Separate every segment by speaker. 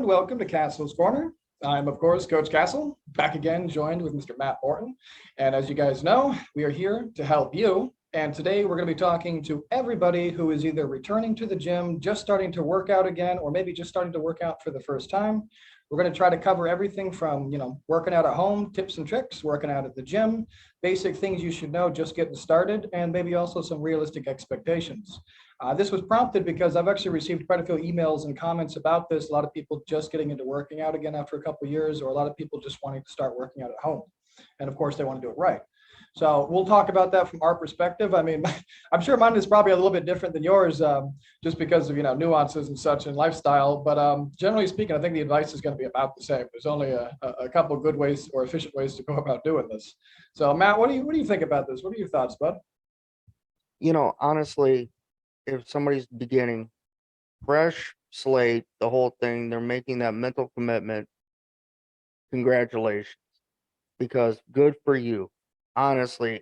Speaker 1: and welcome to Castle's Corner. I'm, of course, Coach Castle, back again, joined with Mr. Matt Morton. And as you guys know, we are here to help you. And today we're going to be talking to everybody who is either returning to the gym, just starting to work out again, or maybe just starting to work out for the first time. We're going to try to cover everything from, working out at home, tips and tricks, working out at the gym, basic things you should know just getting started, and maybe also some realistic expectations. This was prompted because I've actually received quite a few emails and comments about this. A lot of people just getting into working out again after a couple of years, or a lot of people just wanting to start working out at home. And of course, they want to do it right. So we'll talk about that from our perspective. I mean, I'm sure mine is probably a little bit different than yours, just because of, nuances and such and lifestyle. But generally speaking, I think the advice is going to be about the same. There's only a couple of good ways or efficient ways to go about doing this. So Matt, what do you think about this? What are your thoughts, bud?
Speaker 2: Honestly, if somebody's beginning fresh slate, the whole thing, they're making that mental commitment, congratulations, because good for you. Honestly,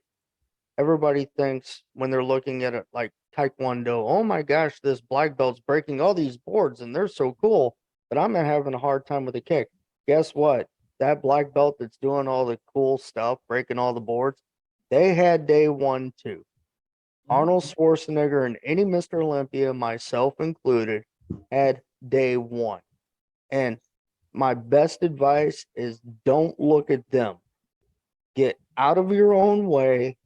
Speaker 2: everybody thinks when they're looking at it like Taekwondo, oh my gosh, this black belt's breaking all these boards and they're so cool, but I'm having a hard time with the kick. Guess what? That black belt that's doing all the cool stuff, breaking all the boards, they had day one too. Arnold Schwarzenegger and any Mr. Olympia, myself included, had day one. And my best advice is don't look at them. Get out of your own way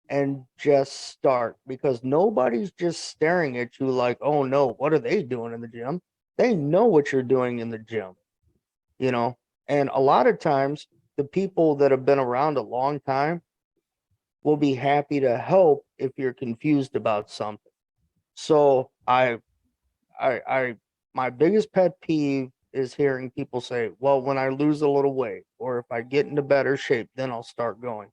Speaker 2: and just start, because nobody's just staring at you like, oh no, what are they doing in the gym? They know what you're doing in the gym, And a lot of times, the people that have been around a long time will be happy to help if you're confused about something. So my biggest pet peeve is hearing people say, well, when I lose a little weight or if I get into better shape, then I'll start going.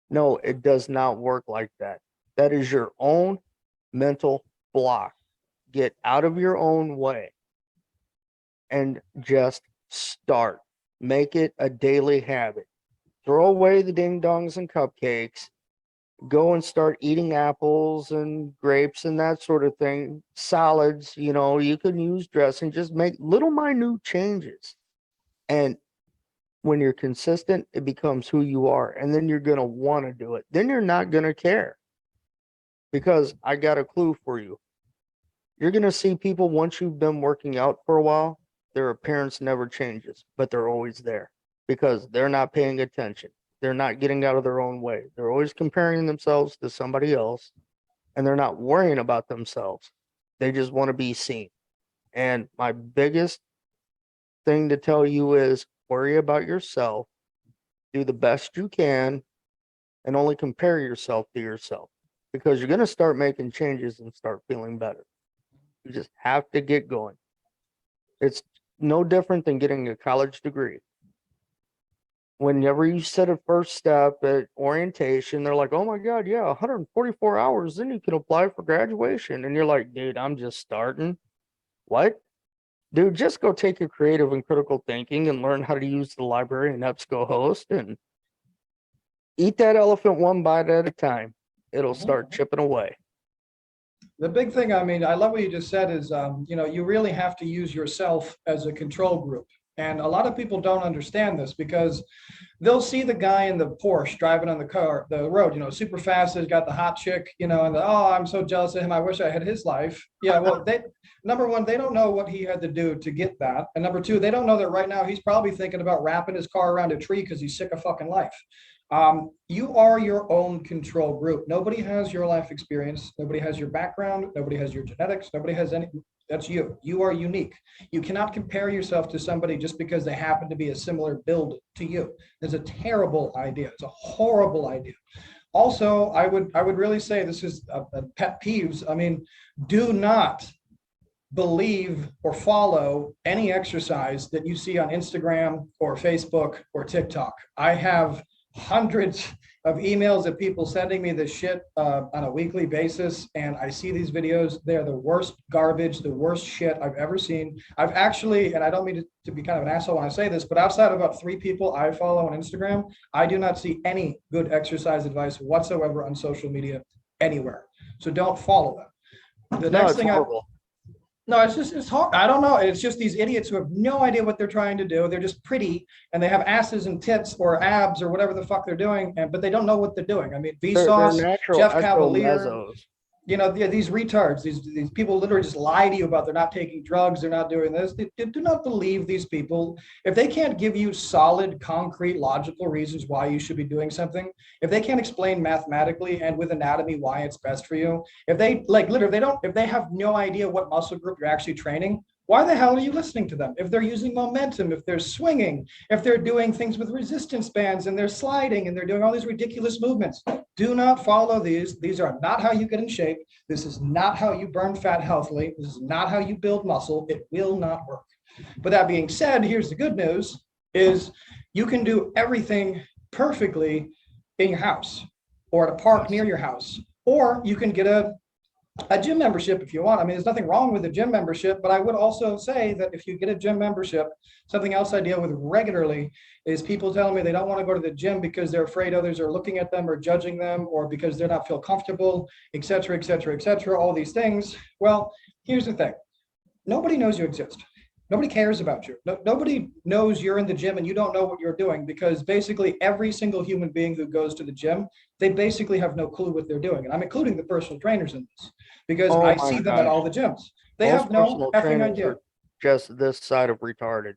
Speaker 2: No, it does not work like that. That is your own mental block. Get out of your own way and just start. Make it a daily habit. Throw away the ding dongs and cupcakes. Go and start eating apples and grapes and that sort of thing. Salads, you can use dressing. Just make little minute changes. And when you're consistent, it becomes who you are. And then you're going to want to do it. Then you're not going to care. Because I got a clue for you. You're going to see people, once you've been working out for a while, their appearance never changes, but they're always there because they're not paying attention. They're not getting out of their own way. They're always comparing themselves to somebody else, and they're not worrying about themselves. They just want to be seen. And my biggest thing to tell you is worry about yourself, do the best you can, and only compare yourself to yourself, because you're going to start making changes and start feeling better. You just have to get going. It's no different than getting a college degree. Whenever you set a first step at orientation, they're like, oh my God, yeah, 144 hours, then you can apply for graduation. And you're like, dude, I'm just starting. What? Dude, just go take your creative and critical thinking and learn how to use the library and EBSCOhost and eat that elephant one bite at a time. It'll start chipping away.
Speaker 1: The big thing, I love what you just said is, you really have to use yourself as a control group. And a lot of people don't understand this because they'll see the guy in the Porsche driving on the road, super fast. He's got the hot chick, and I'm so jealous of him. I wish I had his life. Yeah, well, number one, they don't know what he had to do to get that. And number two, they don't know that right now he's probably thinking about wrapping his car around a tree because he's sick of fucking life. You are your own control group. Nobody has your life experience. Nobody has your background. Nobody has your genetics. Nobody has any. That's you. You are unique. You cannot compare yourself to somebody just because they happen to be a similar build to you. It's a terrible idea. It's a horrible idea. Also, I would really say this is a pet peeves. Do not believe or follow any exercise that you see on Instagram or Facebook or TikTok. I have hundreds of emails of people sending me this shit on a weekly basis, and I see these videos. They're the worst garbage, the worst shit I've ever seen. I've actually, and I don't mean to be kind of an asshole when I say this, but outside of about 3 people I follow on Instagram, I do not see any good exercise advice whatsoever on social media anywhere. So don't follow them. The next thing No, it's hard. I don't know. It's just these idiots who have no idea what they're trying to do. They're just pretty and they have asses and tits or abs or whatever the fuck they're doing, and but they don't know what they're doing. I mean,
Speaker 2: They're
Speaker 1: Vsauce,
Speaker 2: natural
Speaker 1: Jeff Cavalier,
Speaker 2: ectomezos.
Speaker 1: these retards, these people literally just lie to you about they're not taking drugs, they're not doing this. They do not believe these people. If they can't give you solid, concrete, logical reasons why you should be doing something, if they can't explain mathematically and with anatomy why it's best for you, if they like literally they don't, if they have no idea what muscle group you're actually training, why the hell are you listening to them? If they're using momentum, if they're swinging, if they're doing things with resistance bands and they're sliding and they're doing all these ridiculous movements, do not follow these. These are not how you get in shape. This is not how you burn fat healthily. This is not how you build muscle. It will not work. But that being said, here's the good news is you can do everything perfectly in your house or at a park near your house, or you can get a gym membership if you want. I mean, there's nothing wrong with a gym membership, but I would also say that if you get a gym membership, something else I deal with regularly is people telling me they don't want to go to the gym because they're afraid others are looking at them or judging them, or because they're not feel comfortable, et cetera, et cetera, et cetera, all these things. Well, here's the thing. Nobody knows you exist. Nobody cares about you. Nobody knows you're in the gym and you don't know what you're doing, because basically every single human being who goes to the gym, they basically have no clue what they're doing. And I'm including the personal trainers in this because
Speaker 2: Oh
Speaker 1: I
Speaker 2: my
Speaker 1: see them at all
Speaker 2: gosh.
Speaker 1: the gyms. They
Speaker 2: Most
Speaker 1: have no
Speaker 2: personal
Speaker 1: effing
Speaker 2: trainers
Speaker 1: idea.
Speaker 2: are just this side of retarded.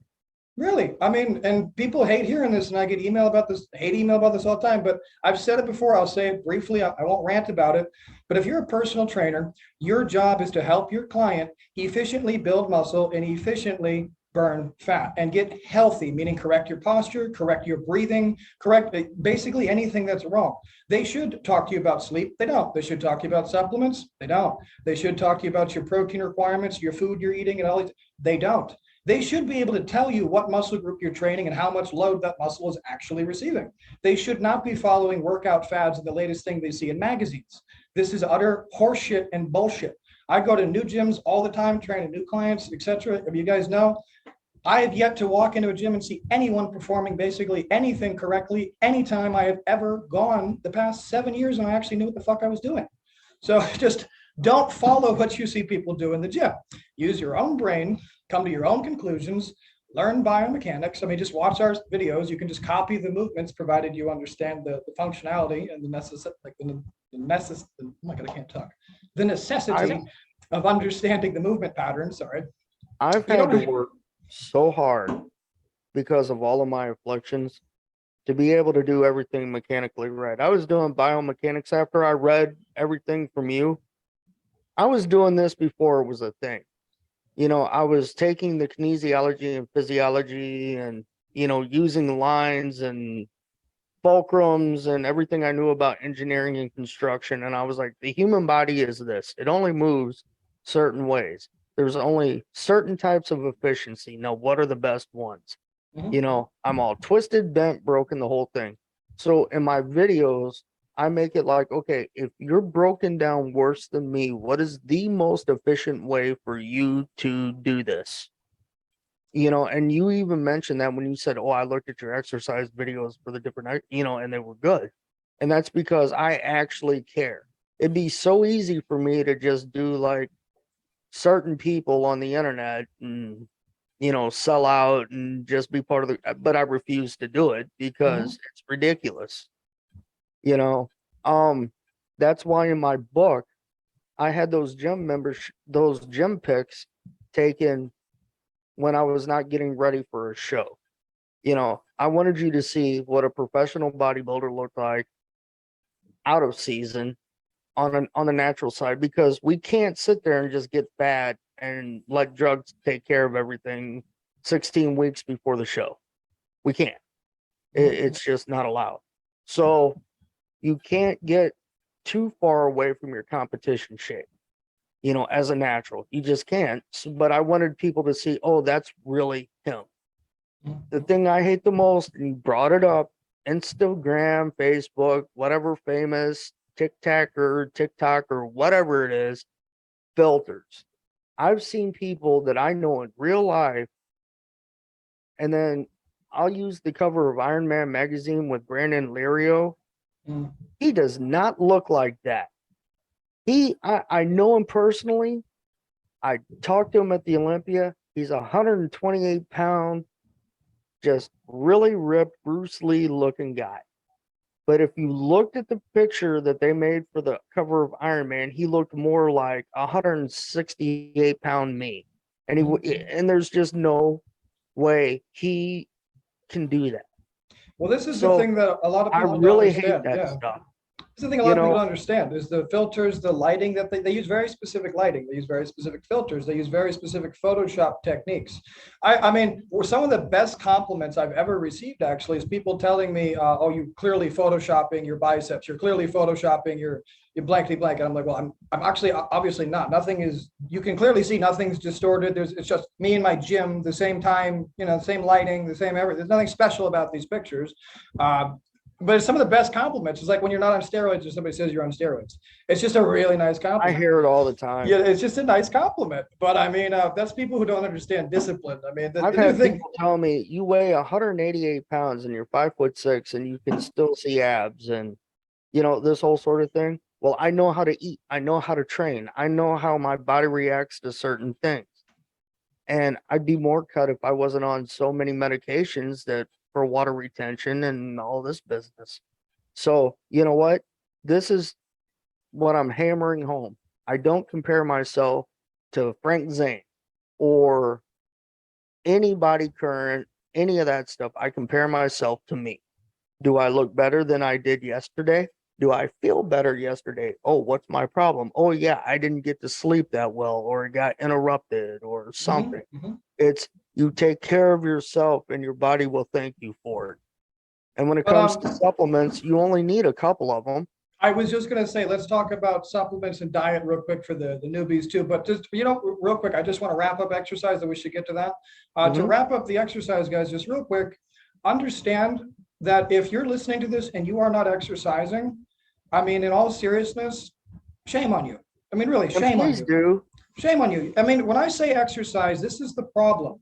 Speaker 1: Really, I mean, and people hate hearing this, and I get email about this, hate email about this all the time. But I've said it before. I'll say it briefly. I won't rant about it. But if you're a personal trainer, your job is to help your client efficiently build muscle and efficiently burn fat and get healthy, meaning correct your posture, correct your breathing, correct basically anything that's wrong. They should talk to you about sleep. They don't. They should talk to you about supplements. They don't. They should talk to you about your protein requirements, your food you're eating, and all these. They don't. They should be able to tell you what muscle group you're training and how much load that muscle is actually receiving. They should not be following workout fads and the latest thing they see in magazines. This is utter horseshit and bullshit. I go to new gyms all the time, training new clients, etc. If you guys know, I have yet to walk into a gym and see anyone performing basically anything correctly anytime I have ever gone the past 7 years, and I actually knew what the fuck I was doing. So just don't follow what you see people do in the gym. Use your own brain, come to your own conclusions, learn biomechanics. I mean, just watch our videos. You can just copy the movements, provided you understand the functionality and the necessity, like the necessity. Oh my God, I can't talk. The necessity
Speaker 2: I've
Speaker 1: of understanding the movement patterns. Sorry,
Speaker 2: I've
Speaker 1: you
Speaker 2: had to
Speaker 1: don't.
Speaker 2: work so hard because of all of my afflictions to be able to do everything mechanically right. I was doing biomechanics after I read everything from you. I was doing this before it was a thing. I was taking the kinesiology and physiology and, using lines and fulcrums and everything I knew about engineering and construction. And I was like, the human body is this. It only moves certain ways. There's only certain types of efficiency. Now, what are the best ones?
Speaker 1: Mhm.
Speaker 2: I'm all twisted, bent, broken, the whole thing. So in my videos, I make it like, okay, if you're broken down worse than me, what is the most efficient way for you to do this? And you even mentioned that when you said, oh, I looked at your exercise videos for the different, and they were good. And that's because I actually care. It'd be so easy for me to just do like certain people on the internet and sell out and just be part of but I refuse to do it because
Speaker 1: Mhm.
Speaker 2: it's ridiculous. You know, um, that's why in my book I had those gym pics taken when I was not getting ready for a show. I wanted you to see what a professional bodybuilder looked like out of season on the natural side, because we can't sit there and just get fat and let drugs take care of everything 16 weeks before the show. We can't.
Speaker 1: Mhm.
Speaker 2: It's just not allowed. So you can't get too far away from your competition shape, as a natural. You just can't. But I wanted people to see, oh, that's really him. The
Speaker 1: Mhm.
Speaker 2: thing I hate the most, and you brought it up, Instagram, Facebook, whatever famous, TikTok or whatever it is, filters. I've seen people that I know in real life, and then I'll use the cover of Iron Man magazine with Brandon Lirio.
Speaker 1: Mhm.
Speaker 2: He does not look like that. I know him personally. I talked to him at the Olympia. He's 128 pound, just really ripped Bruce Lee looking guy. But if you looked at the picture that they made for the cover of Iron Man, he looked more like 168-pound me. And and there's just no way he can do that.
Speaker 1: Well, this is the
Speaker 2: So
Speaker 1: thing that a lot of
Speaker 2: I
Speaker 1: people don't
Speaker 2: really hate
Speaker 1: understand.
Speaker 2: that
Speaker 1: Yeah.
Speaker 2: stuff.
Speaker 1: This is the thing a lot of people don't understand is the filters, the lighting that they use very specific lighting. They use very specific filters. They use very specific Photoshop techniques. I mean, some of the best compliments I've ever received actually is people telling me, oh, you clearly Photoshopping your biceps. You're clearly Photoshopping your blankety blank. And I'm like, well, I'm actually obviously not. Nothing is, you can clearly see nothing's distorted. It's just me in my gym, the same time, the same lighting, the same everything. There's nothing special about these pictures. But some of the best compliments is like when you're not on steroids or somebody says you're on steroids. It's just a really nice compliment.
Speaker 2: I hear it all the time.
Speaker 1: Yeah, it's just a nice compliment. But I mean, that's people who don't understand discipline. I mean,
Speaker 2: I've had people tell me you weigh 188 pounds and you're 5'6" and you can still see abs and this whole sort of thing. Well, I know how to eat. I know how to train. I know how my body reacts to certain things. And I'd be more cut if I wasn't on so many medications that for water retention and all this business. So, you know what? This is what I'm hammering home. I don't compare myself to Frank Zane or anybody current, any of that stuff. I compare myself to me. Do I look better than I did yesterday? Do I feel better yesterday? Oh, what's my problem? Oh, yeah, I didn't get to sleep that well, or it got interrupted, or something. It's you take care of yourself and your body will thank you for it. And when it comes to supplements, you only need a couple of them.
Speaker 1: I was just going to say, let's talk about supplements and diet real quick for the newbies too. But just, real quick, I just want to wrap up exercise and we should get to that. To wrap up the exercise, guys, just real quick, understand that if you're listening to this and you are not exercising, I mean, in all seriousness, shame on you. I mean, really, shame on you. Shame on you. I mean, when I say exercise, this is the problem.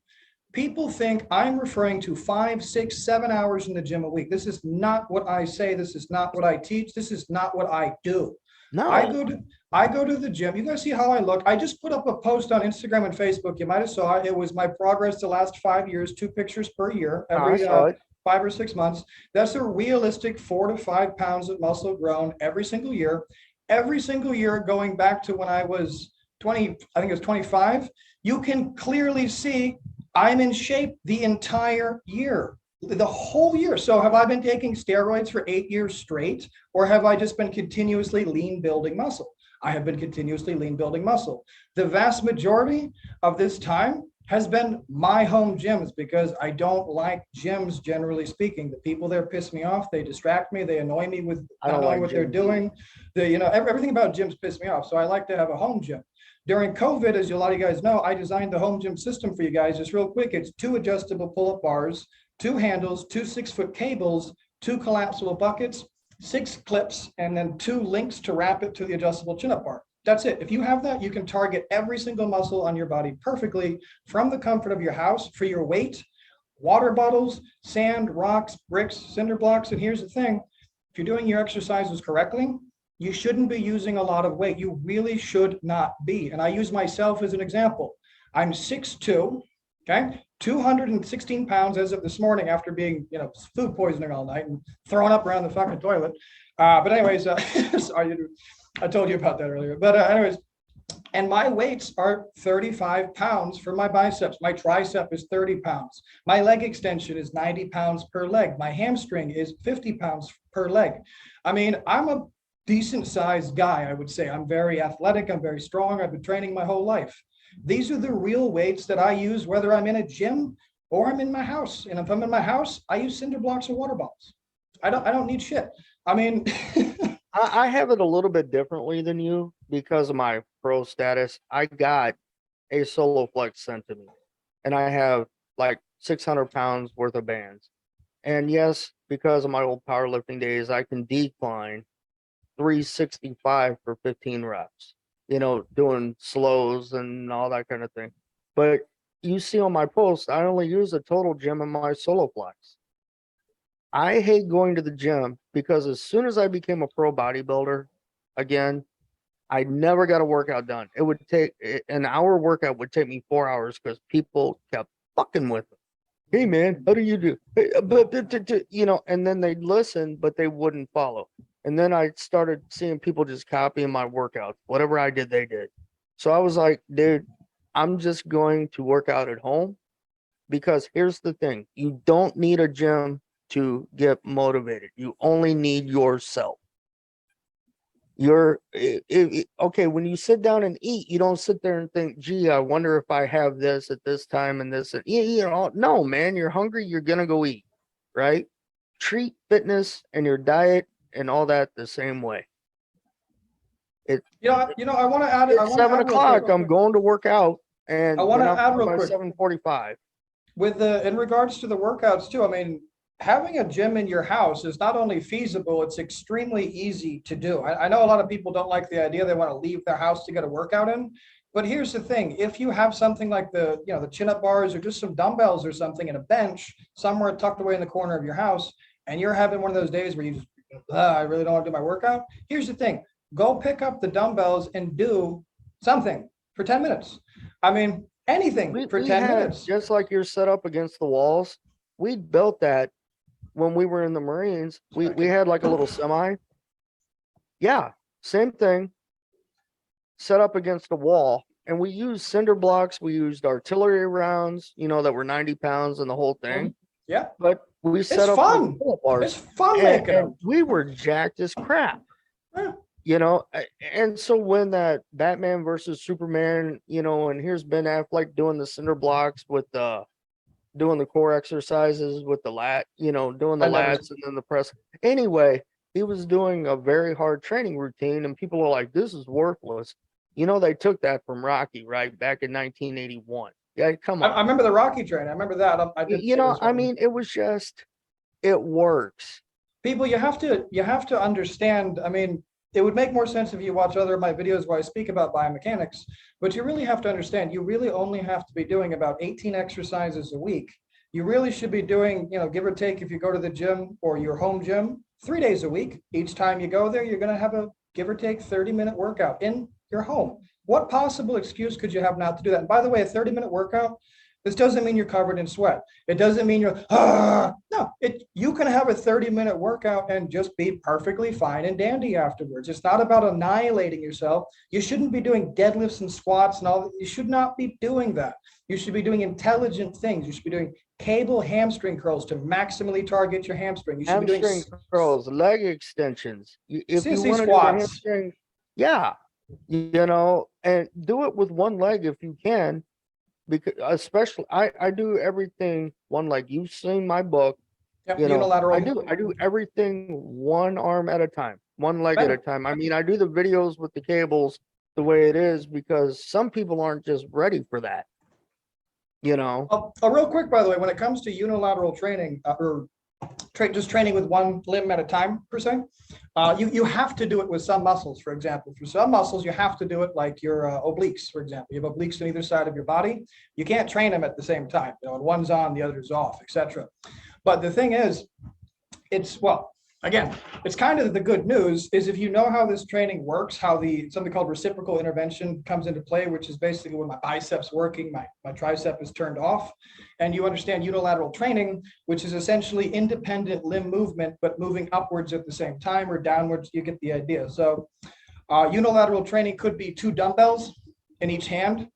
Speaker 1: People think I'm referring to 5, 6, 7 hours in the gym a week. This is not what I say. This is not what I teach. This is not what I do.
Speaker 2: No.
Speaker 1: I go to the gym. You guys see how I look? I just put up a post on Instagram and Facebook. You might have saw it. It was my progress the last 5 years, 2 pictures per year, every 5 or 6 months. That's a realistic 4 to 5 pounds of muscle grown every single year. Every single year going back to when I was 20, I think it was 25, you can clearly see I'm in shape the entire year, the whole year. So have I been taking steroids for 8 years straight, or have I just been continuously lean building muscle? I have been continuously lean building muscle. The vast majority of this time has been my home gyms because I don't like gyms, generally speaking. The people there piss me off. They distract me. They annoy me with not knowing what they're doing. Everything about gyms piss me off. So I like to have a home gym. During COVID, as a lot of you guys know, I designed the home gym system for you guys. Just real quick, it's 2 adjustable pull-up bars, 2 handles, 2 6-foot cables, 2 collapsible buckets, 6 clips, and then 2 links to wrap it to the adjustable chin-up bar. That's it. If you have that, you can target every single muscle on your body perfectly from the comfort of your house for your weight, water bottles, sand, rocks, bricks, cinder blocks. And here's the thing, if you're doing your exercises correctly, you shouldn't be using a lot of weight. You really should not be. And I use myself as an example. I'm 6'2", okay, 216 pounds as of this morning after being, food poisoning all night and throwing up around the fucking toilet. But anyways, sorry, I told you about that earlier. But anyways, and my weights are 35 pounds for my biceps. My tricep is 30 pounds. My leg extension is 90 pounds per leg. My hamstring is 50 pounds per leg. I mean, I'm a decent sized guy, I would say. I'm very athletic. I'm very strong. I've been training my whole life. These are the real weights that I use, whether I'm in a gym or I'm in my house. And if I'm in my house, I use cinder blocks or water bottles. I don't need shit. I mean,
Speaker 2: I have it a little bit differently than you because of my pro status. I got a solo flex sent to me and I have like 600 pounds worth of bands. And yes, because of my old powerlifting days, I can decline 365 for 15 reps, doing slows and all that kind of thing. But you see on my post, I only use a total gym in my solo flex. I hate going to the gym because as soon as I became a pro bodybuilder, again, I never got a workout done. It would take an hour workout would take me 4 hours because people kept fucking with it. Hey man, how do you do? Hey, you know, and then they'd listen, but they wouldn't follow. And then I started seeing people just copying my workouts. Whatever I did, they did. So I was like, dude, I'm just going to work out at home because here's the thing. You don't need a gym to get motivated. You only need yourself. Okay, when you sit down and eat, you don't sit there and think, gee, I wonder if I have this at this time and this. And, you know, no, man, you're hungry, you're going to go eat, right? Treat fitness and your diet and all that the same way.
Speaker 1: I want to add. I
Speaker 2: It's
Speaker 1: want to
Speaker 2: 7
Speaker 1: add real quick.
Speaker 2: o'clock. I'm going to work out, and
Speaker 1: I want
Speaker 2: then
Speaker 1: to
Speaker 2: I'm
Speaker 1: add
Speaker 2: done
Speaker 1: real
Speaker 2: by
Speaker 1: quick
Speaker 2: 7:45.
Speaker 1: with in regards to the workouts too. I mean, having a gym in your house is not only feasible, it's extremely easy to do. I know a lot of people don't like the idea. They want to leave their house to get a workout in. But here's the thing. If you have something like the chin-up bars or just some dumbbells or something and a bench somewhere tucked away in the corner of your house, and you're having one of those days where you just, I really don't want to do my workout. Here's the thing. Go pick up the dumbbells and do something for 10 minutes. I mean, anything for
Speaker 2: We
Speaker 1: 10
Speaker 2: had,
Speaker 1: minutes.
Speaker 2: just like you're set up against the walls, we built that when we were in the Marines. We had like a little semi. Yeah, same thing. Set up against a wall, and we used cinder blocks. We used artillery rounds, you know, that were 90 pounds and the whole thing.
Speaker 1: Yeah.
Speaker 2: But we set
Speaker 1: It's
Speaker 2: up with
Speaker 1: fun.
Speaker 2: pull-up bars,
Speaker 1: It's fun making
Speaker 2: and
Speaker 1: them.
Speaker 2: we were jacked as crap.
Speaker 1: Yeah.
Speaker 2: You know, and so when that Batman versus Superman, you know, and here's Ben Affleck doing the cinder blocks with doing the core exercises with the doing the
Speaker 1: I never
Speaker 2: lats and then the press. Anyway, he was doing a very hard training routine, and people are like, "This is worthless." You know, they took that from Rocky, right, back in 1981. Yeah, come
Speaker 1: I
Speaker 2: on.
Speaker 1: remember the Rocky train. I remember that. I did.
Speaker 2: You know, I mean, it was just, it works.
Speaker 1: People, you have to understand. I mean, it would make more sense if you watch other of my videos where I speak about biomechanics, but you really have to understand, you really only have to be doing about 18 exercises a week. You really should be doing, give or take, if you go to the gym or your home gym, 3 days a week. Each time you go there, you're going to have a give or take 30-minute workout in your home. What possible excuse could you have not to do that? And by the way, a 30-minute workout, this doesn't mean you're covered in sweat. It doesn't mean no, you can have a 30-minute workout and just be perfectly fine and dandy afterwards. It's not about annihilating yourself. You shouldn't be doing deadlifts and squats and all that. You should not be doing that. You should be doing intelligent things. You should be doing cable hamstring curls to maximally target your hamstring. You should be doing
Speaker 2: Hamstring curls, leg extensions. If you
Speaker 1: sissy
Speaker 2: want to do the
Speaker 1: squats.
Speaker 2: hamstring, yeah, you know, and do it with one leg if you can, because especially I do everything one leg. You've seen my book,
Speaker 1: Yep,
Speaker 2: you know,
Speaker 1: unilateral.
Speaker 2: I do everything one arm at a time, one leg at a
Speaker 1: Better.
Speaker 2: time. I mean, I do the videos with the cables the way it is because some people aren't just ready for that, you know.
Speaker 1: Real quick, by the way, when it comes to unilateral training or just training with one limb at a time, per se, you have to do it with some muscles. For example, for some muscles, you have to do it like your obliques, for example. You have obliques on either side of your body. You can't train them at the same time. And one's on, the other's off, etc. But the thing is, again, it's kind of the good news is if you know how this training works, how something called reciprocal intervention comes into play, which is basically when my biceps working, my tricep is turned off, and you understand unilateral training, which is essentially independent limb movement, but moving upwards at the same time or downwards, you get the idea. So unilateral training could be 2 dumbbells in each hand.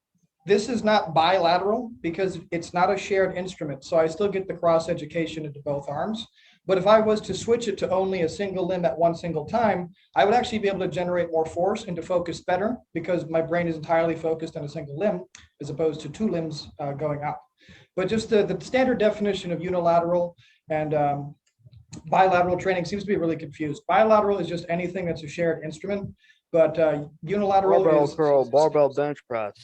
Speaker 1: This is not bilateral because it's not a shared instrument. So I still get the cross education into both arms. But if I was to switch it to only a single limb at one single time, I would actually be able to generate more force and to focus better because my brain is entirely focused on a single limb as opposed to 2 limbs going up. But just the standard definition of unilateral and bilateral training seems to be really confused. Bilateral is just anything that's a shared instrument, but unilateral
Speaker 2: Barbell
Speaker 1: is
Speaker 2: curl, barbell bench press.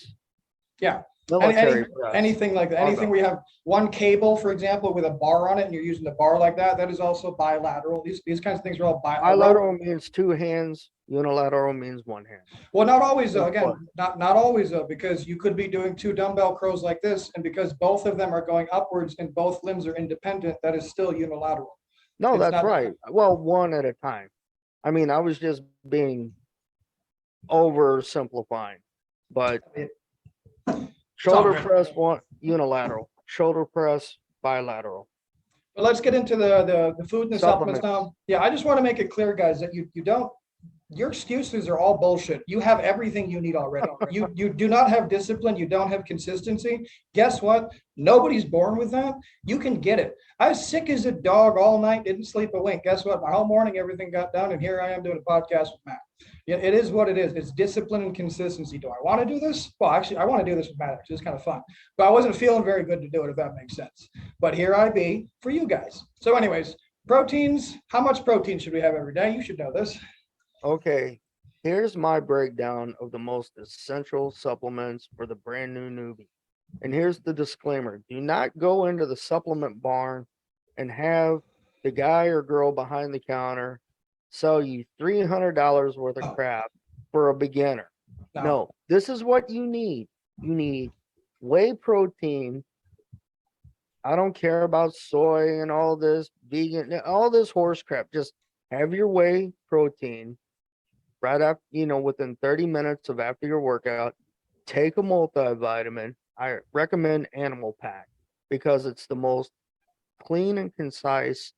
Speaker 1: Yeah.
Speaker 2: Military press.
Speaker 1: Anything like that. Anything where you have one cable, for example, with a bar on it, and you're using the bar like that, that is also bilateral. These kinds of things are all
Speaker 2: bilateral. Means 2 hands. Unilateral means 1 hand.
Speaker 1: Well, not always though. Again, not always though, because you could be doing 2 dumbbell curls like this, and because both of them are going upwards and both limbs are independent, that is still unilateral.
Speaker 2: No, that's right. Well, one at a time. I mean, I was just being oversimplifying, but
Speaker 1: It's all
Speaker 2: shoulder
Speaker 1: good.
Speaker 2: press one unilateral, shoulder press bilateral.
Speaker 1: But let's get into the food and the supplements
Speaker 2: Supplements.
Speaker 1: now. Yeah, I just want to make it clear, guys, that you don't, your excuses are all bullshit. You have everything you need already. You do not have discipline. You don't have consistency. Guess what? Nobody's born with that. You can get it. I was sick as a dog all night, didn't sleep a wink. Guess what? My whole morning, everything got done, and here I am doing a podcast with Matt. It is what it is. It's discipline and consistency. Do I want to do this? Well, actually, I want to do this with Matt. It's kind of fun, but I wasn't feeling very good to do it, if that makes sense. But here I be for you guys. So, anyways, proteins. How much protein should we have every day? You should know this.
Speaker 2: Okay, here's my breakdown of the most essential supplements for the brand new newbie. And here's the disclaimer. Do not go into the supplement barn and have the guy or girl behind the counter sell you $300 worth of crap for a beginner. No, this is what you need. You need whey protein. I don't care about soy and all this vegan, all this horse crap. Just have your whey protein right after, within 30 minutes of after your workout. Take a multivitamin. I recommend Animal Pack because it's the most clean and concise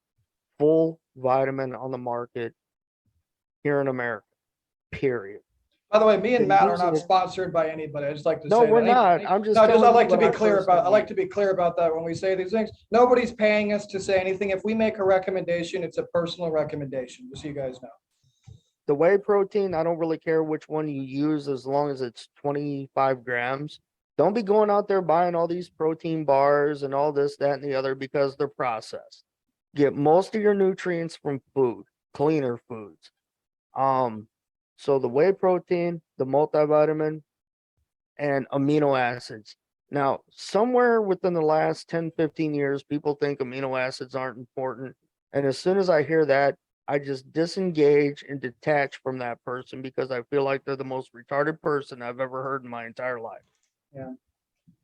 Speaker 2: full vitamin on the market here in America, period.
Speaker 1: By the way, me and
Speaker 2: Been
Speaker 1: Matt are
Speaker 2: using
Speaker 1: not
Speaker 2: it.
Speaker 1: sponsored by anybody. I just like to
Speaker 2: No,
Speaker 1: say
Speaker 2: we're
Speaker 1: that.
Speaker 2: not. I'm just
Speaker 1: No,
Speaker 2: telling
Speaker 1: I
Speaker 2: you
Speaker 1: like to
Speaker 2: what
Speaker 1: be
Speaker 2: I
Speaker 1: clear about. I
Speaker 2: personally
Speaker 1: like to be clear about that when we say these things. Nobody's paying us to say anything. If we make a recommendation, it's a personal recommendation, just so you guys know.
Speaker 2: the whey protein, I don't really care which one you use as long as it's 25 grams. Don't be going out there buying all these protein bars and all this, that, and the other because they're processed. Get most of your nutrients from food, cleaner foods. So the whey protein, the multivitamin, and amino acids. Now, somewhere within the last 10, 15 years, people think amino acids aren't important. And as soon as I hear that, I just disengage and detach from that person because I feel like they're the most retarded person I've ever heard in my entire life.
Speaker 1: Yeah.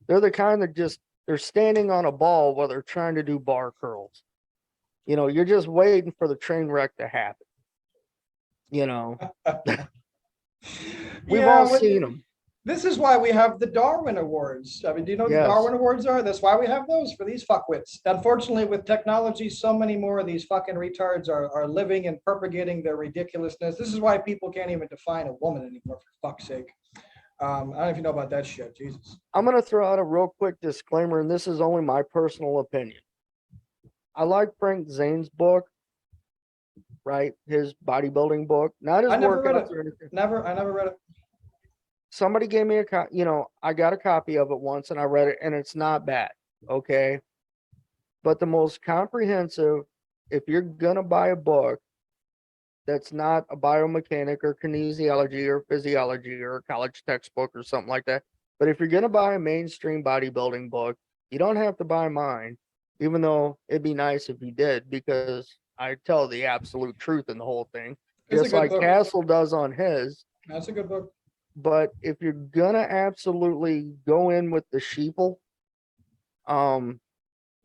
Speaker 2: They're the kind that they're standing on a ball while they're trying to do bar curls. You're just waiting for the train wreck to happen. We've all seen them.
Speaker 1: This is why we have the Darwin Awards. I mean, do you know what the
Speaker 2: Yes.
Speaker 1: Darwin Awards are? That's why we have those for these fuckwits. Unfortunately, with technology, so many more of these fucking retards are living and propagating their ridiculousness. This is why people can't even define a woman anymore, for fuck's sake. I don't know if you know about that shit. Jesus.
Speaker 2: I'm going to throw out a real quick disclaimer, and this is only my personal opinion. I like Frank Zane's book, right? His bodybuilding book, not his
Speaker 1: I never read
Speaker 2: workouts
Speaker 1: it.
Speaker 2: or anything.
Speaker 1: I never read it.
Speaker 2: Somebody gave me I got a copy of it once and I read it and it's not bad. Okay. But the most comprehensive, if you're going to buy a book that's not a biomechanic or kinesiology or physiology or a college textbook or something like that, but if you're going to buy a mainstream bodybuilding book, you don't have to buy mine, even though it'd be nice if you did, because I tell the absolute truth in the whole thing,
Speaker 1: It's a
Speaker 2: just
Speaker 1: good
Speaker 2: like
Speaker 1: book.
Speaker 2: Castle does on his.
Speaker 1: That's a good book.
Speaker 2: But if you're gonna absolutely go in with the sheeple,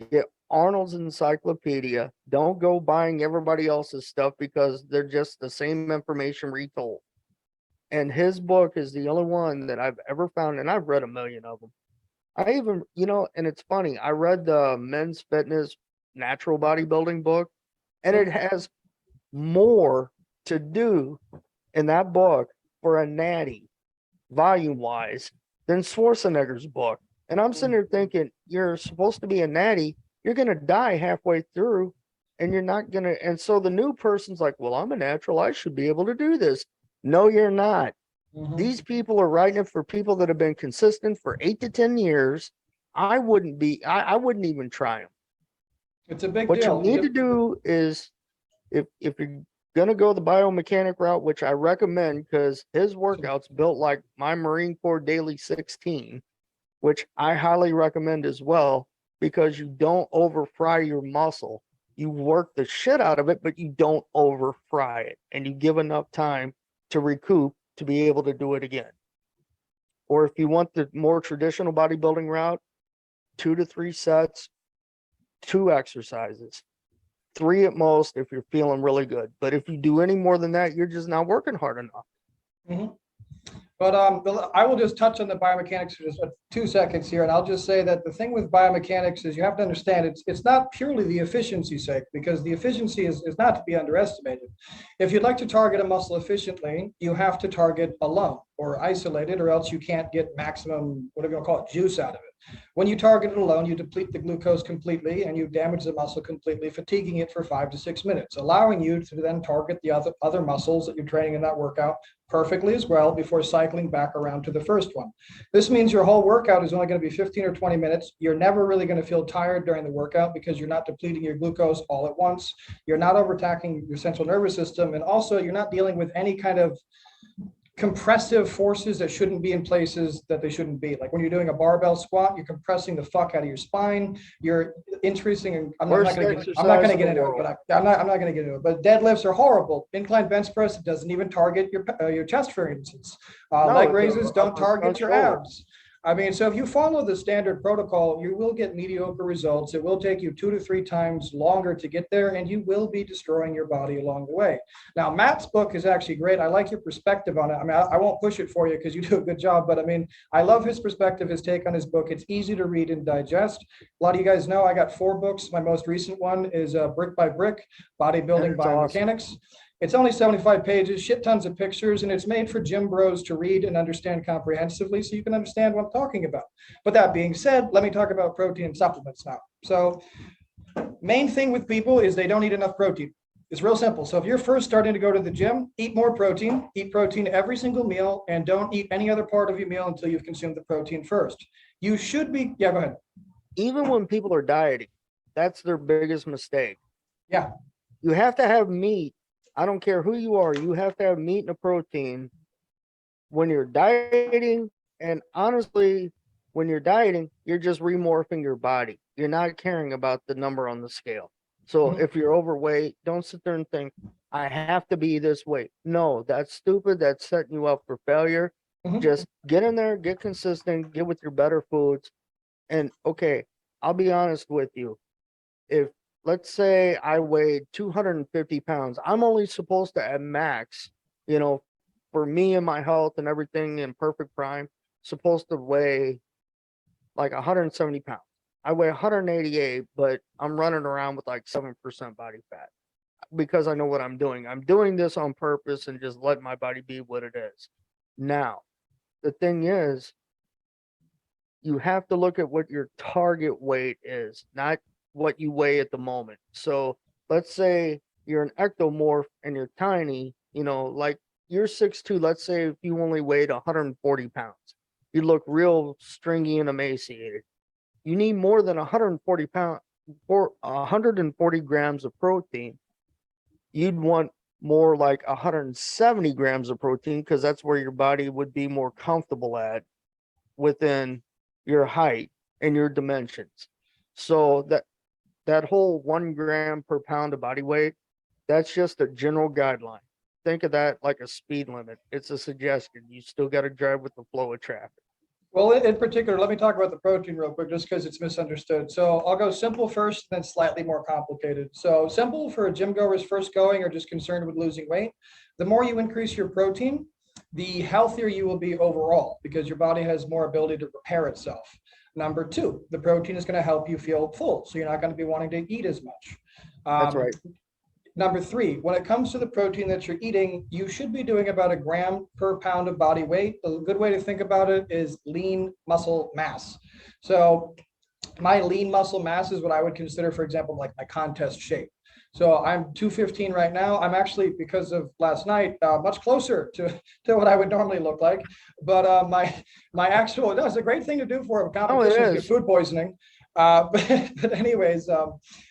Speaker 2: get Arnold's encyclopedia. Don't go buying everybody else's stuff because they're just the same information retold. And his book is the only one that I've ever found, and I've read a million of them. I even, and it's funny, I read the Men's Fitness Natural Bodybuilding book, and it has more to do in that book for a natty, volume wise, than Schwarzenegger's book. And I'm sitting there thinking, you're supposed to be a natty, you're going to die halfway through, and you're not going to. And so the new person's like, well, I'm a natural, I should be able to do this. No, you're not.
Speaker 1: Mhm.
Speaker 2: These people are writing it for people that have been consistent for 8 to 10 years. I wouldn't even try them.
Speaker 1: It's a big
Speaker 2: What
Speaker 1: deal.
Speaker 2: you need to do is, if you're going to go the biomechanic route, which I recommend because his workout's built like my Marine Corps Daily 16, which I highly recommend as well, because you don't over fry your muscle. You work the shit out of it, but you don't over fry it, and you give enough time to recoup to be able to do it again. Or if you want the more traditional bodybuilding route, 2 to 3 sets, 2 exercises, 3 at most if you're feeling really good. But if you do any more than that, you're just not working hard enough.
Speaker 1: Mhm. But I will just touch on the biomechanics for just 2 seconds here, and I'll just say that the thing with biomechanics is you have to understand it's not purely the efficiency sake, because the efficiency is not to be underestimated. If you'd like to target a muscle efficiently, you have to target alone or isolated, or else you can't get maximum, whatever you want to call it, juice out of it. When you target it alone, you deplete the glucose completely and you damage the muscle completely, fatiguing it for 5 to 6 minutes, allowing you to then target the other muscles that you're training in that workout perfectly as well before cycling back around to the first one. This means your whole workout is only going to be 15 or 20 minutes. You're never really going to feel tired during the workout because you're not depleting your glucose all at once. You're not overtaxing your central nervous system. And also you're not dealing with any kind of compressive forces that shouldn't be in places that they shouldn't be. Like when you're doing a barbell squat, you're compressing the fuck out of your spine. You're increasing, and I'm not going to get into it, but I'm not going to get into it. But deadlifts are horrible. Incline bench press, it doesn't even target your chest, for instance. Leg raises don't target your abs. I mean, so if you follow the standard protocol, you will get mediocre results. It will take you 2 to 3 times longer to get there, and you will be destroying your body along the way. Now, Matt's book is actually great. I like your perspective on it. I mean, I won't push it for you because you do a good job, but I mean, I love his perspective, his take on his book. It's easy to read and digest. A lot of you guys know I got 4 books. My most recent one is Brick by Brick, Bodybuilding, Biomechanics. Awesome. It's only 75 pages, shit tons of pictures, and it's made for gym bros to read and understand comprehensively so you can understand what I'm talking about. But that being said, let me talk about protein and supplements now. So main thing with people is they don't eat enough protein. It's real simple. So if you're first starting to go to the gym, eat more protein, eat protein every single meal, and don't eat any other part of your meal until you've consumed the protein first. You should be, yeah, go ahead.
Speaker 2: Even when people are dieting, that's their biggest mistake.
Speaker 1: Yeah.
Speaker 2: You have to have meat. I don't care who you are, you have to have meat and a protein when you're dieting. And honestly, when you're dieting, you're just remorphing your body. You're not caring about the number on the scale. So if you're overweight, don't sit there and think, I have to be this weight. No, that's stupid. That's setting you up for failure. Just get in there, get consistent, get with your better foods. And okay, I'll be honest with you. If let's say I weighed 250 pounds. I'm only supposed to, at max, for me and my health and everything in perfect prime, supposed to weigh like 170 pounds. I weigh 188, but I'm running around with like 7% body fat because I know what I'm doing. I'm doing this on purpose and just let my body be what it is. Now, the thing is, you have to look at what your target weight is, not what you weigh at the moment. So let's say you're an ectomorph and you're tiny, like you're 6'2", let's say if you only weighed 140 pounds, you look real stringy and emaciated. You need more than 140 pounds for 140 grams of protein. You'd want more like 170 grams of protein because that's where your body would be more comfortable at within your height and your dimensions. So that whole 1 gram per pound of body weight, that's just a general guideline. Think of that like a speed limit. It's a suggestion. You still got to drive with the flow of traffic.
Speaker 1: Well, in particular, let me talk about the protein real quick, just because it's misunderstood. So I'll go simple first, then slightly more complicated. So simple for a gym goer is first going or just concerned with losing weight. The more you increase your protein, the healthier you will be overall because your body has more ability to repair itself. Number 2, the protein is going to help you feel full, so you're not going to be wanting to eat as much.
Speaker 2: That's right.
Speaker 1: Number 3, when it comes to the protein that you're eating, you should be doing about 1 gram per pound of body weight. A good way to think about it is lean muscle mass. So my lean muscle mass is what I would consider, for example, like my contest shape. So I'm 215 right now. I'm actually, because of last night, much closer to what I would normally look like. But my actual, that's a great thing to do for a competition, get food poisoning. But anyways,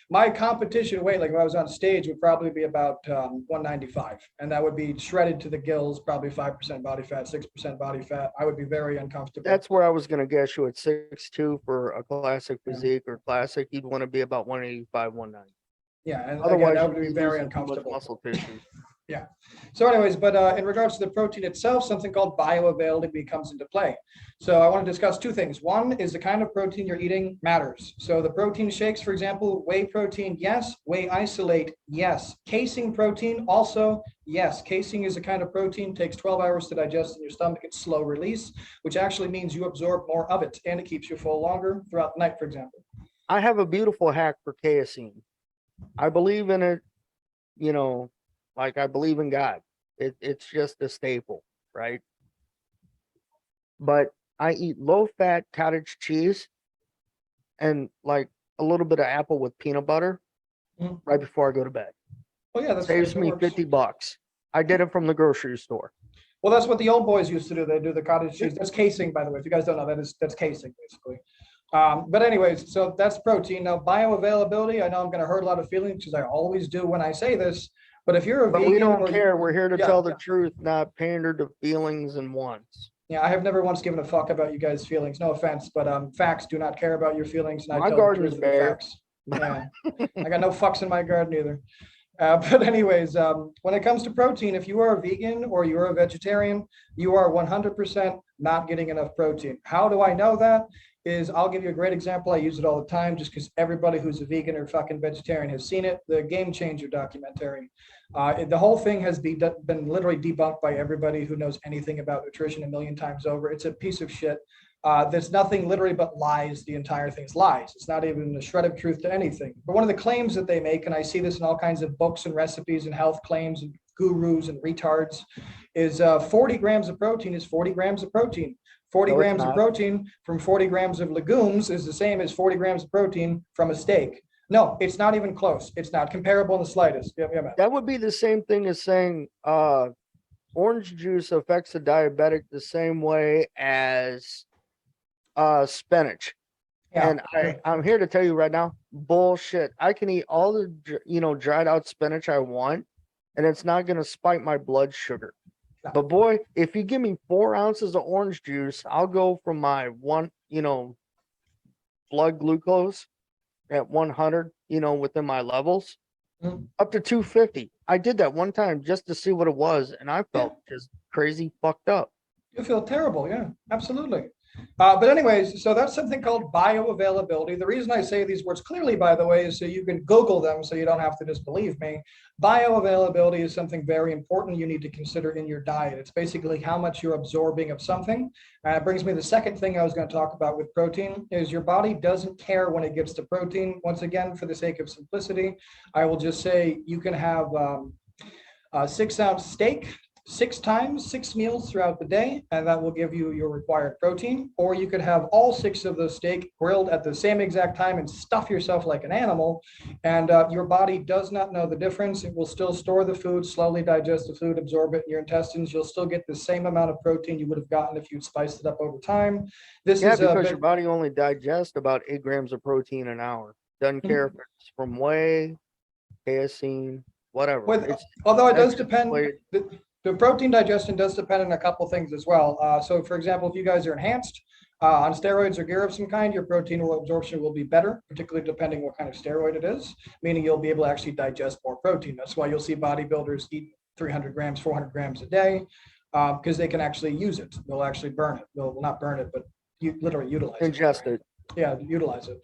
Speaker 1: my competition weight, like if I was on stage, would probably be about 195. And that would be shredded to the gills, probably 5% body fat, 6% body fat. I would be very uncomfortable.
Speaker 2: That's where I was going to guess you at 6'2" for a classic physique or classic. You'd want to be about 185, 190.
Speaker 1: Yeah, and otherwise again, that would be very uncomfortable.
Speaker 2: Muscle tissue.
Speaker 1: Yeah. So anyways, but in regards to the protein itself, something called bioavailability comes into play. So I want to discuss two things. One is the kind of protein you're eating matters. So the protein shakes, for example, whey protein, yes. Whey isolate, yes. Casein protein, also, yes. Casein is a kind of protein, takes 12 hours to digest in your stomach. It's slow release, which actually means you absorb more of it, and it keeps you full longer throughout the night, for example.
Speaker 2: I have a beautiful hack for casein. I believe in it, you know, like I believe in God. It's just a staple, right? But I eat low fat cottage cheese and like a little bit of apple with peanut butter
Speaker 1: Mhm.
Speaker 2: right before I go to bed.
Speaker 1: Oh yeah, that's
Speaker 2: Saves
Speaker 1: that
Speaker 2: me
Speaker 1: works.
Speaker 2: 50 bucks. I did it from the grocery store.
Speaker 1: Well, that's what the old boys used to do. They do the cottage
Speaker 2: Yeah.
Speaker 1: cheese. That's casing, by the way. If you guys don't know, that's casing basically. But anyways, so that's protein. Now, bioavailability. I know I'm going to hurt a lot of feelings because I always do when I say this. But if you're a
Speaker 2: But we
Speaker 1: vegan
Speaker 2: don't
Speaker 1: or
Speaker 2: care. We're here to
Speaker 1: yeah,
Speaker 2: tell the truth, not pander to feelings and wants.
Speaker 1: yeah, I have never once given a fuck about you guys' feelings. No offense, but facts do not care about your feelings, and I
Speaker 2: My
Speaker 1: tell the
Speaker 2: garden's
Speaker 1: truth of the
Speaker 2: bare.
Speaker 1: facts. Yeah, I got no fucks in my garden either. But anyways, when it comes to protein, if you are a vegan or you're a vegetarian, you are 100% not getting enough protein. How do I know that? Is I'll give you a great example. I use it all the time just because everybody who's a vegan or fucking vegetarian has seen it. The Game Changer documentary. The whole thing has been literally debunked by everybody who knows anything about nutrition a million times over. It's a piece of shit. There's nothing literally but lies. The entire thing is lies. It's not even a shred of truth to anything. But one of the claims that they make, and I see this in all kinds of books and recipes and health claims and gurus and retards, is 40 grams of protein is 40 grams of protein. 40
Speaker 2: No, it's
Speaker 1: grams of
Speaker 2: not.
Speaker 1: protein from 40 grams of legumes is the same as 40 grams of protein from a steak. No, it's not even close. It's not comparable in the slightest. Yeah, man.
Speaker 2: That would be the same thing as saying orange juice affects a diabetic the same way as spinach.
Speaker 1: Yeah.
Speaker 2: And I'm here to tell you right now, bullshit. I can eat all the dried out spinach I want, and it's not gonna spike my blood sugar.
Speaker 1: No.
Speaker 2: But boy, if you give me 4 ounces of orange juice, I'll go from my blood glucose at 100, within my levels,
Speaker 1: Mhm.
Speaker 2: up to 250. I did that one time just to see what it was, and I
Speaker 1: Yeah.
Speaker 2: felt just crazy fucked up.
Speaker 1: You feel terrible. Yeah, absolutely. But anyways, so that's something called bioavailability. The reason I say these words clearly, by the way, is so you can Google them so you don't have to disbelieve me. Bioavailability is something very important you need to consider in your diet. It's basically how much you're absorbing of something. It brings me to the second thing I was going to talk about with protein is your body doesn't care when it gets to protein. Once again, for the sake of simplicity, I will just say you can have a 6 ounce steak 6 times, 6 meals throughout the day, and that will give you your required protein. Or you could have all 6 of the steak grilled at the same exact time and stuff yourself like an animal, and your body does not know the difference. It will still store the food, slowly digest the food, absorb it in your intestines. You'll still get the same amount of protein you would have gotten if you'd spiced it up over time. This
Speaker 2: Yeah,
Speaker 1: is a
Speaker 2: because
Speaker 1: bit.
Speaker 2: your body only digests about 8 grams of protein an hour. Doesn't care if it's from whey, casein, whatever.
Speaker 1: With,
Speaker 2: It's
Speaker 1: although it
Speaker 2: that's
Speaker 1: does
Speaker 2: just
Speaker 1: depend,
Speaker 2: way.
Speaker 1: the protein digestion does depend on a couple things as well. So, for example, if you guys are enhanced on steroids or gear of some kind, your protein absorption will be better, particularly depending what kind of steroid it is, meaning you'll be able to actually digest more protein. That's why you'll see bodybuilders eat 300 grams, 400 grams a day because they can actually use it. They'll actually burn it. They'll not burn it, but you literally utilize it.
Speaker 2: Ingest it.
Speaker 1: Yeah, utilize it.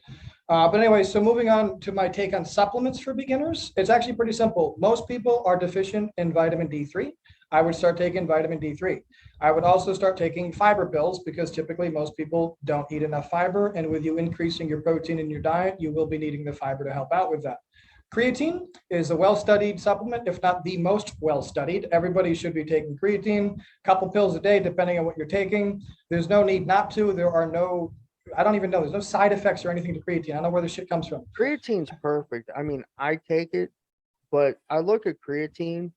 Speaker 1: But anyway, so moving on to my take on supplements for beginners, it's actually pretty simple. Most people are deficient in vitamin D3. I would start taking vitamin D3. I would also start taking fiber pills because typically most people don't eat enough fiber. And with you increasing your protein in your diet, you will be needing the fiber to help out with that. Creatine is a well-studied supplement, if not the most well-studied. Everybody should be taking creatine, a couple pills a day, depending on what you're taking. There's no need not to. I don't even know. There's no side effects or anything to creatine. I don't know where this shit comes from.
Speaker 2: Creatine's perfect. I mean, I take it, but I look at creatine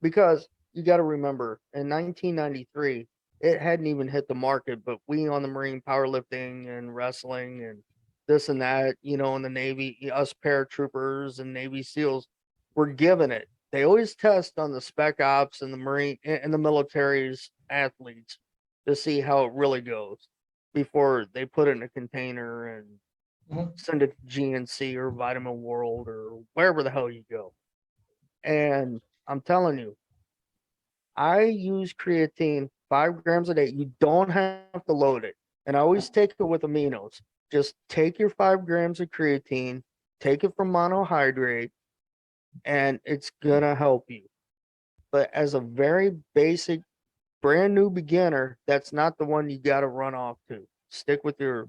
Speaker 2: because you got to remember in 1993, it hadn't even hit the market, but we on the Marine powerlifting and wrestling and this and that, in the Navy, us paratroopers and Navy SEALs were given it. They always test on the spec ops and the Marine and the military's athletes to see how it really goes before they put it in a container and send it to GNC or Vitamin World or wherever the hell you go. And I'm telling you, I use creatine 5 grams a day. You don't have to load it. And I always take it with aminos. Just take your 5 grams of creatine, take it from monohydrate, and it's gonna help you. But as a very basic, brand new beginner, that's not the one you gotta run off to. Stick with your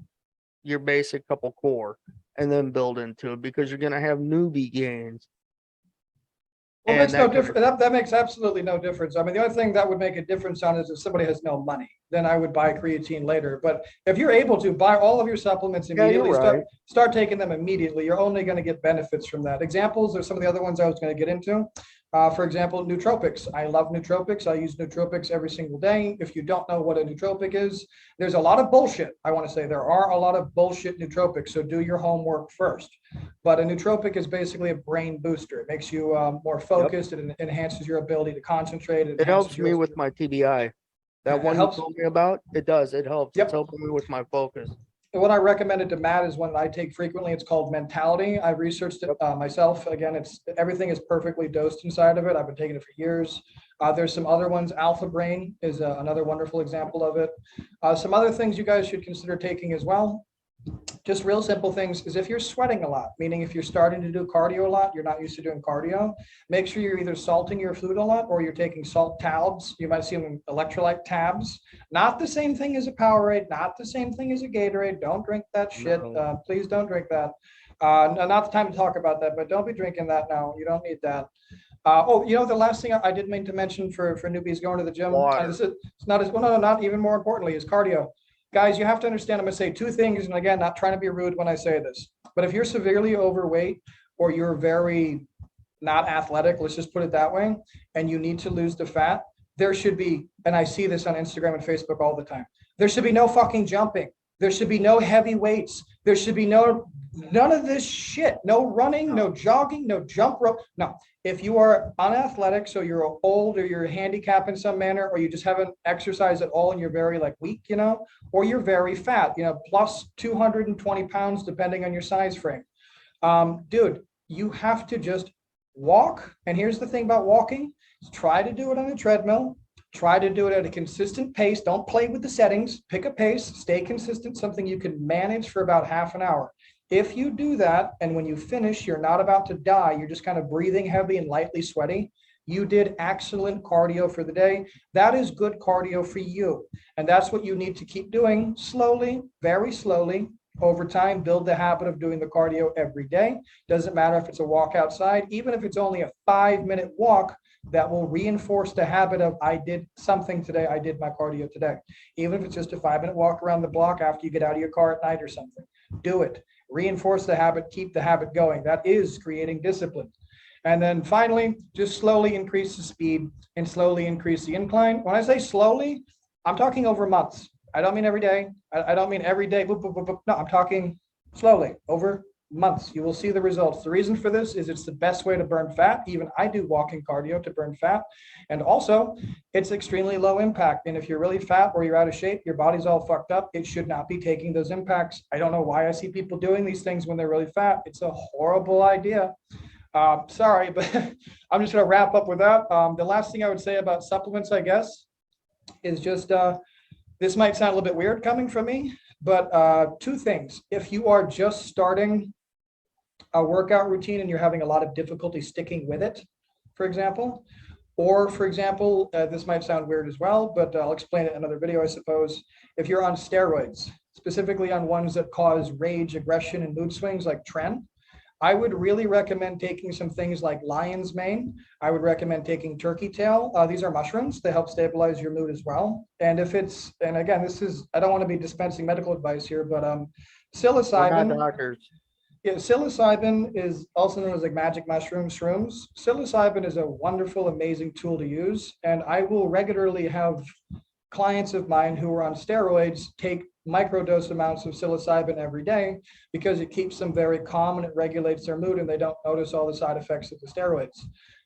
Speaker 2: basic couple core and then build into it because you're gonna have newbie gains.
Speaker 1: Well, it
Speaker 2: And
Speaker 1: makes no
Speaker 2: that could
Speaker 1: difference. That makes absolutely no difference. I mean, the only thing that would make a difference on is if somebody has no money, then I would buy creatine later. But if you're able to buy all of your supplements
Speaker 2: yeah, you're
Speaker 1: immediately,
Speaker 2: right.
Speaker 1: start taking them immediately, you're only going to get benefits from that. Examples are some of the other ones I was going to get into. For example, nootropics. I love nootropics. I use nootropics every single day. If you don't know what a nootropic is, there's a lot of bullshit. I want to say there are a lot of bullshit nootropics. So do your homework first. But a nootropic is basically a brain booster. It makes you more
Speaker 2: Yep.
Speaker 1: focused. It enhances your ability to concentrate.
Speaker 2: It helps me with my TBI. That
Speaker 1: it
Speaker 2: one you
Speaker 1: helps.
Speaker 2: told me about, it does. It helps. It's
Speaker 1: Yep.
Speaker 2: helping me with my focus.
Speaker 1: What I recommended to Matt is one that I take frequently. It's called Mentality. I researched it myself. Again, it's everything is perfectly dosed inside of it. I've been taking it for years. There's some other ones. Alpha Brain is another wonderful example of it. Some other things you guys should consider taking as well. Just real simple things is if you're sweating a lot, meaning if you're starting to do cardio a lot, you're not used to doing cardio, make sure you're either salting your food a lot or you're taking salt tabs. You might see them in electrolyte tabs. Not the same thing as a Powerade, not the same thing as a Gatorade. Don't drink that shit.
Speaker 2: No.
Speaker 1: Please don't drink that. Not the time to talk about that, but don't be drinking that now. You don't need that. The last thing I did mean to mention for newbies going to the gym, this is it's not as well, no, not even more importantly, is cardio. Guys, you have to understand, I'm going to say two things. And again, not trying to be rude when I say this, but if you're severely overweight or you're very not athletic, let's just put it that way, and you need to lose the fat, there should be, and I see this on Instagram and Facebook all the time, there should be no fucking jumping. There should be no heavy weights. There should be none of this shit. No running, no jogging, no jump rope. No. If you are unathletic, so you're old or you're handicapped in some manner, or you just haven't exercised at all and you're very weak, or you're very fat, plus 220 pounds, depending on your size frame. Dude, you have to just walk. And here's the thing about walking, try to do it on a treadmill. Try to do it at a consistent pace. Don't play with the settings. Pick a pace, stay consistent, something you can manage for about half an hour. If you do that, and when you finish, you're not about to die, you're just kind of breathing heavy and lightly sweaty, you did excellent cardio for the day. That is good cardio for you. And that's what you need to keep doing slowly, very slowly. Over time, build the habit of doing the cardio every day. Doesn't matter if it's a walk outside, even if it's only a 5-minute walk, that will reinforce the habit of I did something today, I did my cardio today. Even if it's just a 5-minute walk around the block after you get out of your car at night or something, do it. Reinforce the habit, keep the habit going. That is creating discipline. And then finally, just slowly increase the speed and slowly increase the incline. When I say slowly, I'm talking over months. I don't mean every day. I don't mean every day. Boop, boop, boop, boop. No, I'm talking slowly over months. You will see the results. The reason for this is it's the best way to burn fat. Even I do walking cardio to burn fat. And also, it's extremely low impact. And if you're really fat or you're out of shape, your body's all fucked up, it should not be taking those impacts. I don't know why I see people doing these things when they're really fat. It's a horrible idea. Sorry, but I'm just going to wrap up with that. The last thing I would say about supplements, I guess, is just this might sound a little bit weird coming from me, but two things. If you are just starting a workout routine and you're having a lot of difficulty sticking with it, for example, or for example, this might sound weird as well, but I'll explain it in another video, I suppose. If you're on steroids, specifically on ones that cause rage, aggression, and mood swings like tren, I would really recommend taking some things like lion's mane. I would recommend taking turkey tail. These are mushrooms. They help stabilize your mood as well. And again, I don't want to be dispensing medical advice here, but psilocybin.
Speaker 2: We're not doctors.
Speaker 1: Yeah, psilocybin is also known as magic mushroom shrooms. Psilocybin is a wonderful, amazing tool to use. And I will regularly have clients of mine who are on steroids take microdose amounts of psilocybin every day because it keeps them very calm and it regulates their mood and they don't notice all the side effects of the steroids.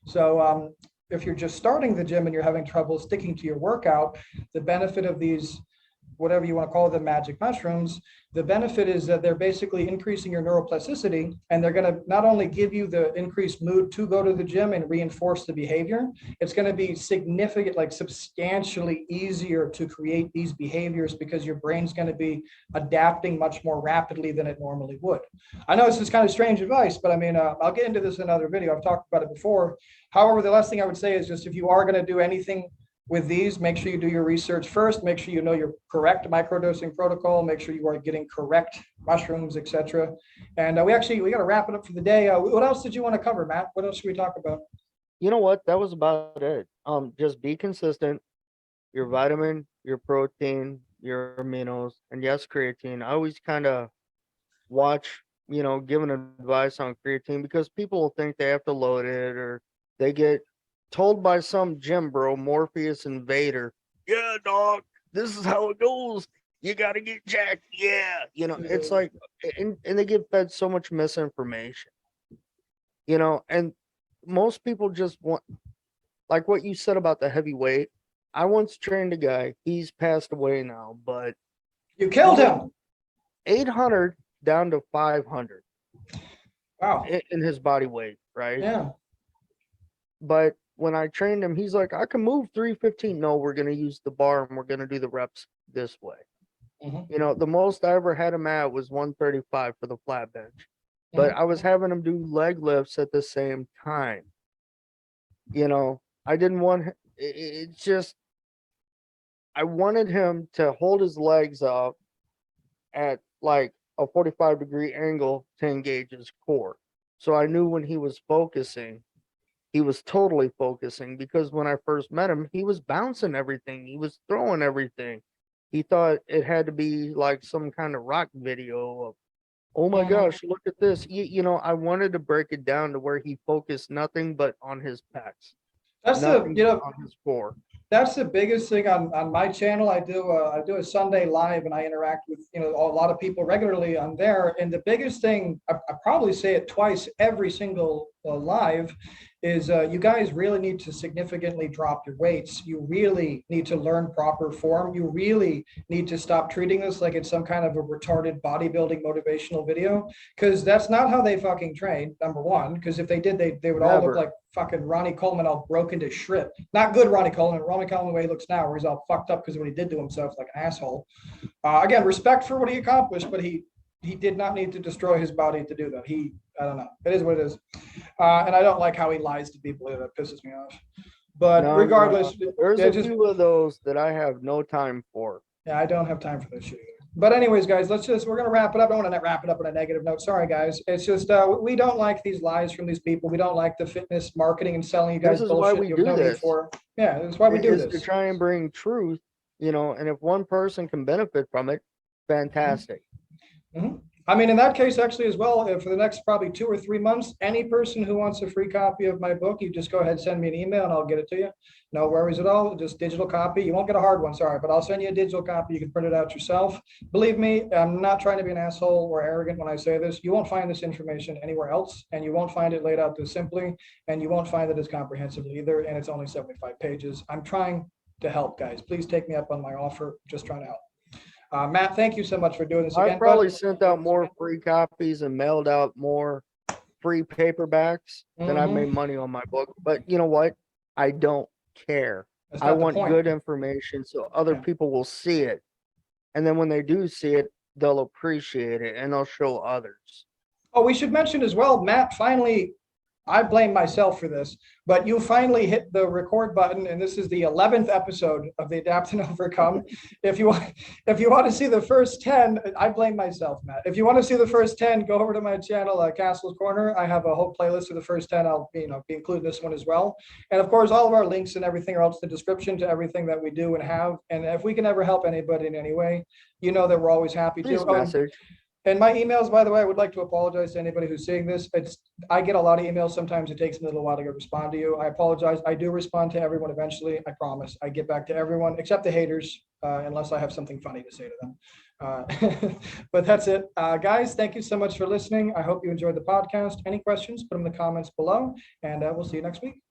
Speaker 1: So if you're just starting the gym and you're having trouble sticking to your workout, the benefit of these whatever you want to call them, magic mushrooms, the benefit is that they're basically increasing your neuroplasticity, and they're going to not only give you the increased mood to go to the gym and reinforce the behavior, it's going to be significant, like substantially easier to create these behaviors because your brain's going to be adapting much more rapidly than it normally would. I know this is kind of strange advice, but I mean, I'll get into this in another video. I've talked about it before. However, the last thing I would say is just if you are going to do anything with these, make sure you do your research first. Make sure you know your correct microdosing protocol. Make sure you are getting correct mushrooms, etc. And we got to wrap it up for the day. What else did you want to cover, Matt? What else should we talk about?
Speaker 2: You know what? That was about it. Just be consistent. Your vitamin, your protein, your aminos, and yes, creatine. I always kind of watch, giving advice on creatine because people will think they have to load it, or they get told by some gym bro, Morpheus and Vader, yeah, dog, this is how it goes. You got to get jacked. Yeah. It's like, and they get fed so much misinformation, and most people just want, like what you said about the heavy weight. I once trained a guy, he's passed away now, but
Speaker 1: you killed him.
Speaker 2: 800 down to 500.
Speaker 1: Wow.
Speaker 2: In his body weight, right?
Speaker 1: Yeah.
Speaker 2: But when I trained him, he's like, I can move 315. No, we're going to use the bar and we're going to do the reps this way.
Speaker 1: Mm-hmm.
Speaker 2: The most I ever had him at was 135 for the flat bench. But I was having him do leg lifts at the same time. I didn't want, it's just, I wanted him to hold his legs up at like a 45-degree angle to engage his core. So I knew when he was focusing, he was totally focusing, because when I first met him, he was bouncing everything. He was throwing everything. He thought it had to be like some kind of rock video of, oh my gosh, look at this. I wanted to break it down to where he focused nothing but on his pecs.
Speaker 1: That's
Speaker 2: on his core.
Speaker 1: That's the biggest thing on my channel. I do a Sunday live, and I interact with a lot of people regularly on there. And the biggest thing, I probably say it twice every single live, is you guys really need to significantly drop your weights. You really need to learn proper form. You really need to stop treating this like it's some kind of a retarded bodybuilding motivational video, because that's not how they fucking train, number one. Because if they did, they would all look like fucking Ronnie Coleman all broken to shit. Not good Ronnie Coleman. Ronnie Coleman the way he looks now, where he's all fucked up because of what he did to himself, like an asshole. Again, respect for what he accomplished, but he did not need to destroy his body to do that. I don't know. It is what it is. And I don't like how he lies to people. That pisses me off. But regardless.
Speaker 2: There's a few of those that I have no time for.
Speaker 1: Yeah, I don't have time for this shit either. But anyways, guys, we're going to wrap it up. I don't want to wrap it up on a negative note. Sorry, guys. It's just, we don't like these lies from these people. We don't like the fitness marketing and selling you guys
Speaker 2: bullshit.
Speaker 1: This is why we do this. Yeah, that's why we do this.
Speaker 2: To try and bring truth, and if one person can benefit from it, fantastic.
Speaker 1: Mm-hmm. I mean, in that case, actually, as well, for the next probably 2 or 3 months, any person who wants a free copy of my book, you just go ahead, send me an email, and I'll get it to you. No worries at all. Just digital copy. You won't get a hard one, sorry, but I'll send you a digital copy. You can print it out yourself. Believe me, I'm not trying to be an asshole or arrogant when I say this. You won't find this information anywhere else, and you won't find it laid out this simply, and you won't find it as comprehensively either, and it's only 75 pages. I'm trying to help, guys. Please take me up on my offer. Just trying to help. Matt, thank you so much for doing this again.
Speaker 2: I probably sent out more free copies and mailed out more free paperbacks than I made money on my book. But you know what? I don't care. I want good information so other people will see it. And then when they do see it, they'll appreciate it and they'll show others.
Speaker 1: Oh, we should mention as well, Matt finally, I blame myself for this, but you finally hit the record button, and this is the 11th episode of the Adapt and Overcome. If you want to see the first 10, I blame myself, Matt. If you want to see the first 10, go over to my channel, Castle's Corner. I have a whole playlist of the first 10. I'll be including this one as well. And of course, all of our links and everything are else the description to everything that we do and have. And if we can ever help anybody in any way, that we're always happy to. And my emails, by the way, I would like to apologize to anybody who's seeing this. I get a lot of emails. Sometimes it takes me a little while to respond to you. I apologize. I do respond to everyone eventually. I promise. I get back to everyone except the haters, unless I have something funny to say to them. But that's it. Guys, thank you so much for listening. I hope you enjoyed the podcast. Any questions, put them in the comments below, and we'll see you next week.